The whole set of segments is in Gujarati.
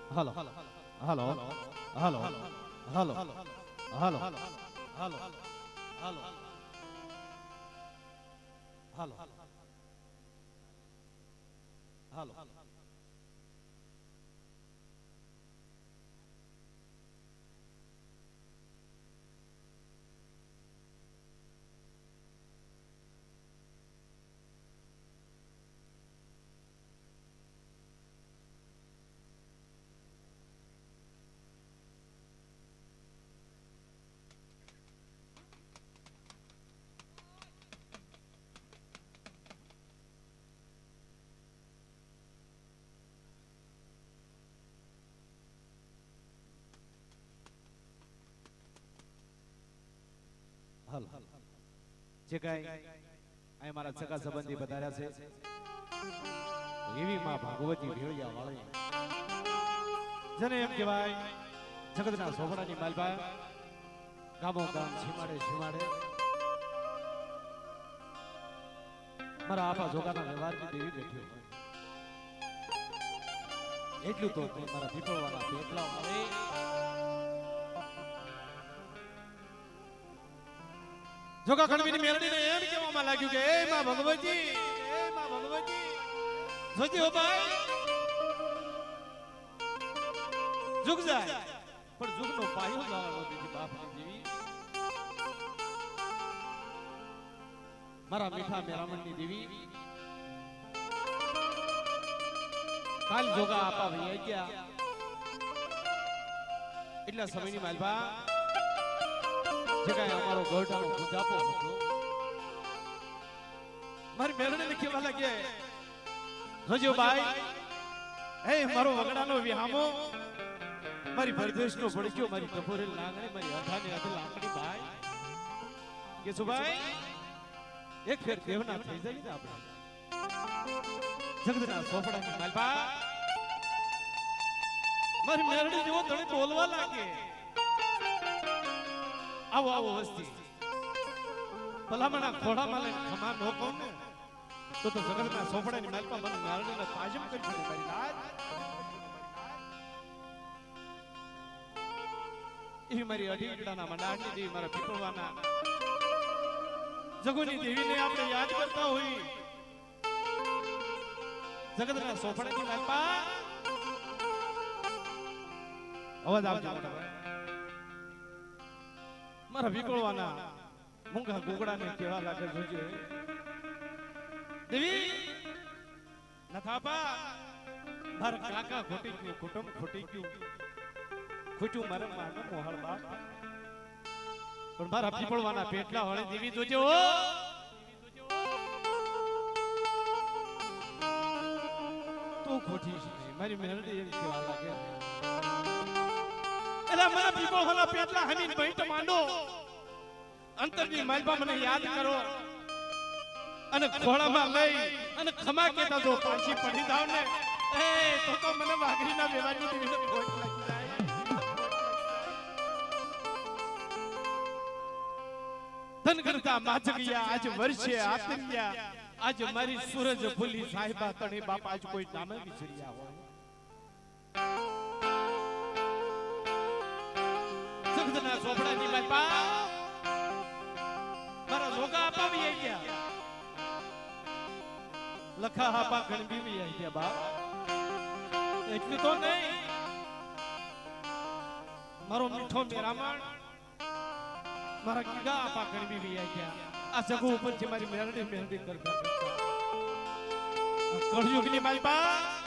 હાલો હાલો હાલો હાલો હાલો હાલો હાલો હાલો હાલો જે કાંઈ અહીં મારા સગા સંબંધી વધાર્યા છે એવી માં ભાગવતી ભેળિયા વાળી જેને એમ કહેવાય જગતના સોપડાની માલબા ગામો ગામ છીમાડે છીમાડે મારા આપા જોગાના વ્યવહારની દેવી બેઠી હોય એટલું તો મારા પીપળવાના પેટલા આવે જોગા ખણવીની મેલડીને એમ કહેવામાં લાગ્યું કે એ માં ભગવતી જોજી હો ભાઈ જુગ જાય પણ જુગનો પાયો લાવવાનો દીધી બાપની દેવી મારા મીઠા મેરામણની દેવી કાલ જોગા આપા ભઈ ગયા એટલા સમયની માલબા જે કાંઈ અમારો ગોઠાનો ગુજાપો હતો મારી મેરડીને કહેવા લાગે જોજો ભાઈ હે મારો વગડાનો વિહામો મારી પરદેશનો ભડક્યો મારી ટપોરેલ નાગણી મારી અઢાને અઢ લાકડી ભાઈ કે છો ભાઈ એક ફેર દેવના થઈ જાય ને આપણે જગતના સોપડાની માલબા મારી મેરડી જેવો તણે બોલવા લાગે આવો આવો વસ્તી ભલામણા ખોડામાં લઈને ખમા નો કહું ને તો જગતના સોપડાની માલપા મને નારણીને તાજમ કરી દે મારી લાજ એ મારી અઢીડાના મંડાણની દેવી મારા પીપળવાના જગોની દેવીને આપણે યાદ કરતા હોઈ જગતના સોપડાની માલપા અવાજ આવજો મારા વિકોળવાના મૂંગા ગોગડાને કેવા લાગે જોજે દેવી નથાપા મારા કાકા ખોટી ગયું કુટુંબ ખોટી ગયું ખોટું મારા માનો મોહળ બાપ પણ મારા પીપળવાના પેટલા વાળી દેવી જોજે ઓ તું ખોટી છે મારી મેરડી એમ કેવા લાગે એલા મારા પીપળવાના પેટલા હમીન બહેટ માંડો અંતરની માલબા મને યાદ કરો અને ખોળામાં લઈ અને ખમા કેતા જો પાછી પડી જાવ ને એ તો મને વાઘરીના વેવાની દેવીને ખોટ લાગી જાય ધન કરતા માજગિયા આજ વર્ષે આતરિયા આજ મારી સૂરજ ભૂલી સાહેબા તણી બાપ આજ કોઈ નામે વિસર્યા હોય જગતના સોપડાની માલબા મારા જોગા અપાવી આવી ગયા લખા આપા ગણબી બી આવી ગયા બાપ એટલું તો નહીં મારો મીઠો મેરામણ મારા ગીગા આપા ગણબી બી આવી ગયા આ જગો ઉપર જે મારી મેરડી કરતા કળયુગની મારી બા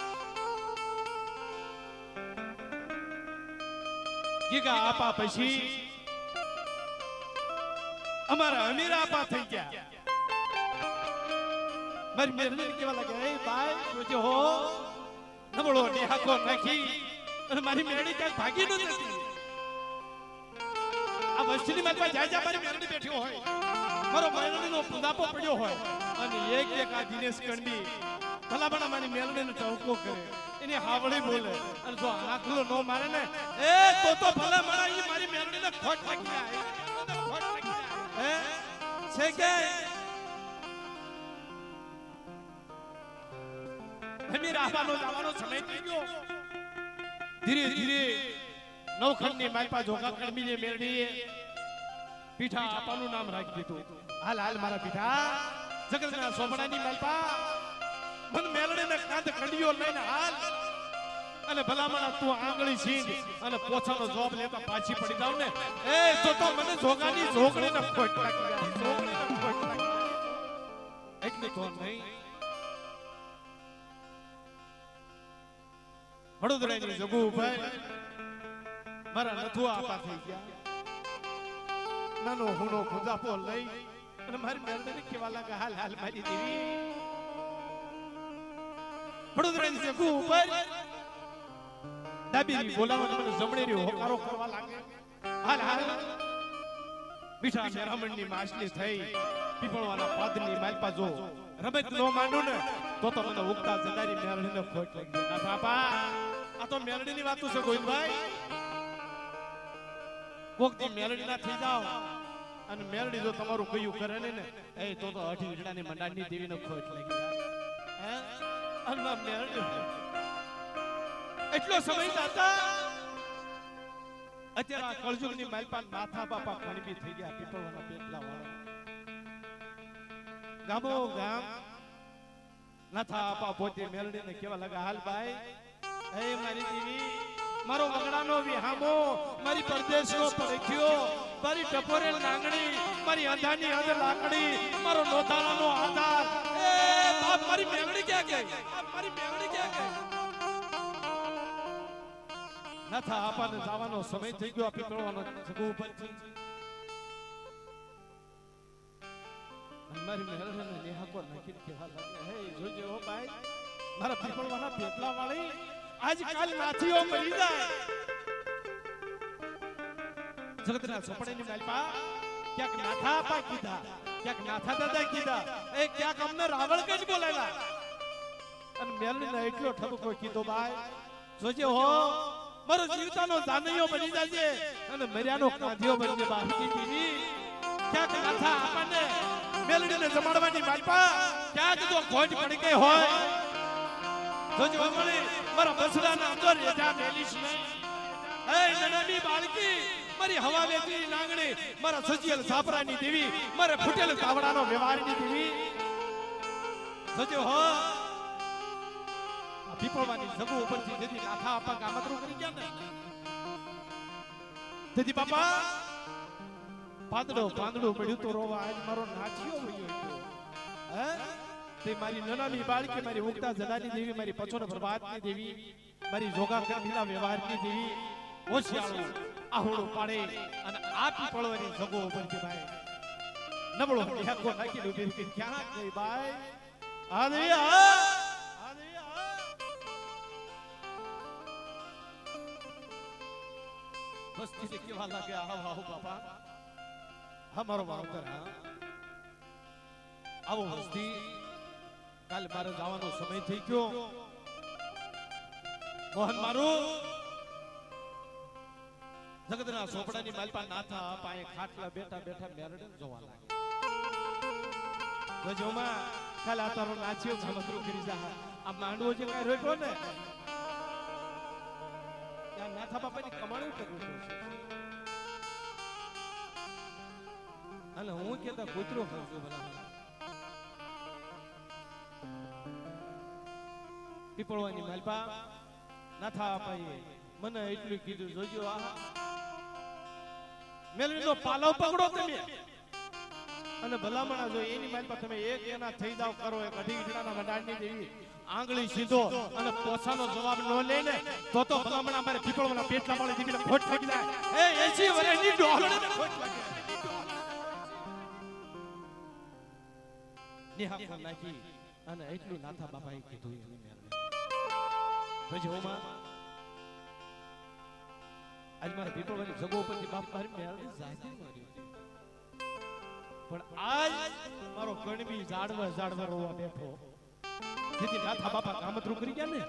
ગીગા આપા પછી અમારા અમીર આપા થઈ ગયા મારી મેરડી કેવા લાગે એ ભાઈ જોજો હો નબળો નિહાકો નાખી અને મારી મેરડી ક્યાંક ભાગી ન જતી આ વસ્તીની મારી પાસે જાય મારી મેરડી બેઠી હોય મારો મેરડીનો પુદાપો પડ્યો હોય અને એક આ દિનેશ કણબી ભલામણા મારી મેરડીને ટવકો કરે એની હાવળી બોલે અને જો આખલો નો મારે ને એ તો ભલામણા ઈ મારી મેરડીને ખોટ લાગી જાય ખોટ લાગી જાય હે છે કે અમીર આવાનો જવાનો સમય થઈ ગયો ધીરે ધીરે નવખંડની માલપા જોગા કણબીને મેળડીએ પીઠા આપાનું નામ રાખી દીધું. હાલ હાલ મારા પીઠા જગતના સોમણાની માલપા મન મેળડીને કાંધ ખંડિયો લઈને હાલ અને ભલામણા તું આંગળી છીંગ અને પોછાનો જવાબ લેતા પાછી પડી જાવ ને એ તો મને જોગાની જોગણીને ખોટ લાગી જાય. જોગણીને ખોટ લાગી જાય એટલે તો નહીં વડોદરાની જગુ ભાઈ મારા નથુ આપા થઈ ગયા. નાનો હુનો ખુદાપો લઈ અને મારી મેરડીને કેવા લાગે હાલ હાલ મારી દેવી. વડોદરાની જગુ ભાઈ દાબીરી બોલાવવા મને જમણેરી હોકારો કરવા લાગે. હાલ હાલ બીઠા મેરામણની માછલી થઈ પીપળવાના પાદની માલપા જો રમત નો માંડું ને તો મને ઉગતા જનારી મેરડીને ખોટ લાગી જાય. ના બાપા આ તો મેરડીની વાતો છે ગોવિંદભાઈ. કોક દી મેરડી ના થઈ જાવ અને મેરડી જો તમારું કયું કરે ને એ તો અઢી વીજડાની મંડાણની દેવીને ખોટ લાગી જાય. હે અને મેરડી એટલો સમય દાતા અત્યારે કળજુગની માલપાન માથા બાપા ખણબી થઈ ગયા પીપળવાના પેટલા વાળા. ગામો ગામ નાથા આપા પોતે મેરડીને કેવા લાગા હાલ ભાઈ હે મારી દેવી મારો વગડાનો વિહામો મારી પરદેશનો પરખ્યો મારી ટપોરેલ નાંગણી મારી અંધાની અંધ લાકડી મારો નોથાળાનો આધાર એ બાપ મારી મેંગડી ક્યાં ગઈ મારી મેંગડી ક્યાં ગઈ. નાથા આપાને જવાનો સમય થઈ ગયો પીપળવાનો જગુ ઉપરથી મારી મેરડીને નિહાકો નાખી કેવા લાગે હે જોજો હો ભાઈ મારા પીપળવાના પેટલા વાળી આજકાલ નાથીઓ મરી જાય. જગતના સોપડેની માલપા ક્યાંક નાથા આપા કીધા ક્યાંક નાથા દાદા કીધા એ ક્યાંક અમને રાવળગંજ બોલાવ્યા અને મેરડીને એટલો ઠપકો કીધો ભાઈ જોજે હો મારો જીવતાનો જાનૈયો બની જાજે અને મર્યાનો કાંધિયો બનજે બાપની પીવી. ક્યાંક નાથા આપણને મેલડીને જમાડવાની માલપા ક્યાંક તો ખોટ પડી ગઈ હોય જોજો મળી મારા બસડાના અંદર રેજા મેલીશ નહીં. એ નનામી બાળકી મારી હવા વેચી નાંગણી મારા સજીલ સાપરાની દેવી મારે ફૂટેલ તાવડાનો વ્યવહારની દેવી જોજો હો પીપળવાની જગુ ઉપરથી જેથી નાથા આપા કામતરું કરી ગયા ને તેથી બાપા પાંદડો પડ્યું તો રોવા આજ મારો નાચિયો વયો ગયો. હે તે મારી નનામી બાળકી મારી ઉગતા જનાની દેવી મારી પછોડ પ્રભાતની દેવી મારી જોગા કબીલા વ્યવહારની દેવી હોશિયાળો આહોડો પાડે અને આ પીપળવાની જગુ ઉપરથી ભાઈ નબળો હેકો નાખી ઉભી કે ક્યાં ગઈ ભાઈ આ દેવી આ વસ્તી ને કેવા લાગે આવો આવો બાપા હમારો વાવતર આવો વસ્તી કાલ મારે જવાનો સમય થઈ ગયો. મોહન મારું જગતના સોપડાની માલપા નાથા પાએ ખાટલા બેઠા બેઠા મેરડે જોવા લાગે જોમાં કાલ આ તારો નાચ્યો સમત્રું કરી જા આ માંડવો જે કાઈ રોટ્યો ને ત્યાં નાથા બાપાની કમાણી કરવું પડશે. અને હું કેતા કૂતરો ખાઉં ભલા પીપળવાની માલપા નાથા અપાઈએ મને એટલું કીધું જોજો આ મેલડીનો પાલવ પકડો તમે અને ભલામણા જો એની માલપા તમે એક એના થઈ જાવ કરો એક અઢી વીજળાના મંડાણની દેવી આંગળી સીધો અને પોછાનો જવાબ ન લઈને તો ભલામણા અમારે પીપળવાના પેટલા વાળી દેવીને ખોટ લાગી જાય. એ 80 વર્ષની ડોહળને ખોટ લાગી નિહાકો નાખી અને એટલું નાથા બાપાએ કીધું એની મેરડી જોમાં આજ મારા પીપળવાની જગો ઉપરથી બાપ મારી મેરડી જાતી મારી પણ આજ મારો કણબી ઝાડવા રોવા બેઠો જેથી નાથા બાપા કામતરું કરી ગયા ને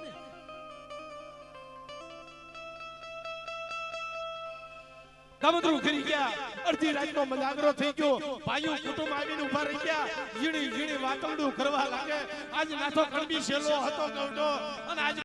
કામતરું કરી ગયા. અડધી રાતનો મજાગરો થઈ ગયો ભાઈઓ કુટુંબ આવીને ઉભા રહી ગયા ઝીણી વાતોડું કરવા લાગે. આજ નાથો કણબી શેલો હતો ગવડો